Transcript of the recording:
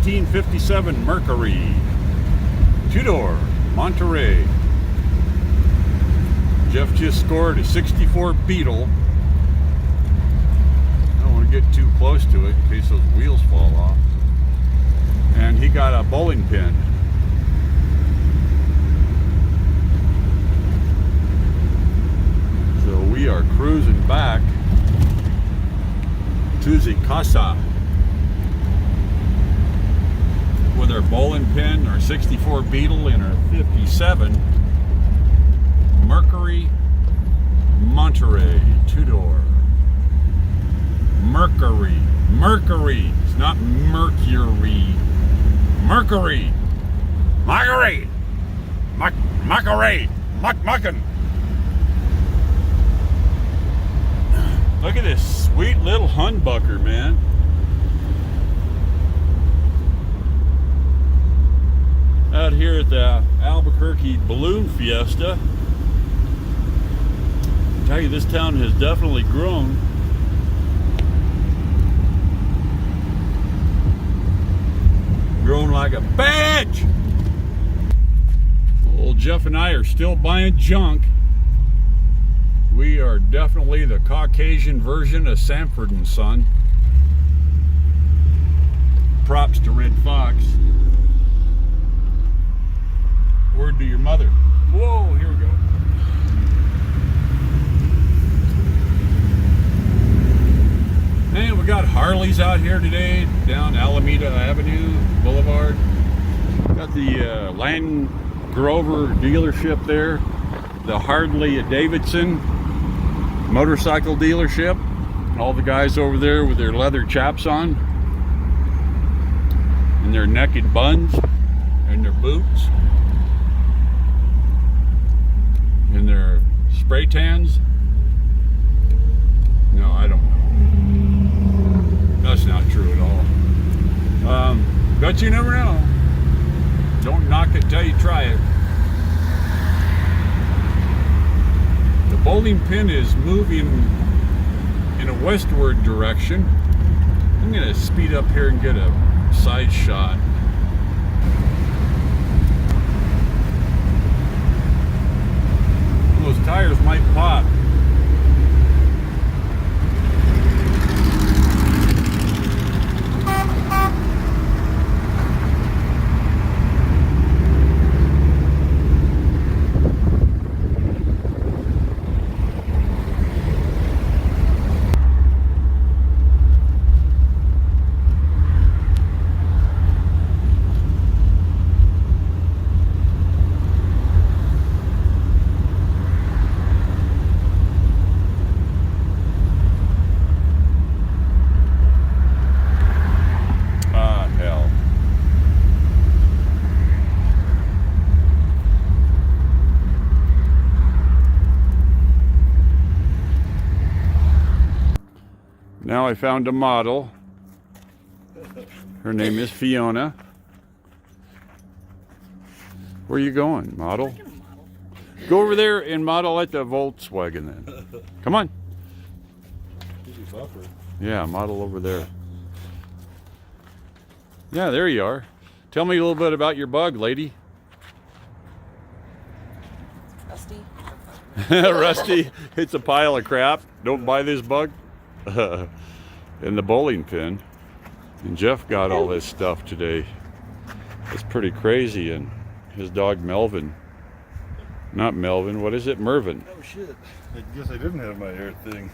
1957 Mercury, two-door, Monterey. Jeff just scored a 64 Beetle. I don't want to get too close to it in case those wheels fall off. And he got a bowling pin. So we are cruising back to the casa with our bowling pin, our 64 Beetle, and our 57 Mercury Monterey two-door. Mercury. It's not Mercury. Mercury. Muckin. Look at this sweet little humbucker, man. Out here at the Albuquerque Balloon Fiesta. I tell you, this town has definitely grown. Grown like a badge. Old Jeff and I are still buying junk. We are definitely the Caucasian version of Sanford and Son. Props to Red Fox. Word to your mother. Whoa, here we go. And we got Harleys out here today down Alameda Avenue Boulevard. Got the Land Rover dealership there, the Harley Davidson motorcycle dealership. All the guys over there with their leather chaps on and their naked buns and their boots and their spray tans. No, I don't know. That's not true at all. But you never know. Don't knock it till you try it. The bowling pin is moving in a westward direction. I'm going to speed up here and get a side shot. Those tires might pop. Now I found a model. Her name is Fiona. Where are you going, model? Go over there and model at the Volkswagen then. Come on. Yeah, model over there. Yeah, there you are. Tell me a little bit about your bug, lady. Rusty. Rusty. It's a pile of crap. Don't buy this bug. And the bowling pin. And Jeff got all this stuff today. It's pretty crazy. And his dog Melvin. Not Melvin, what is it? Mervin. Oh shit. I guess I didn't have my air thing.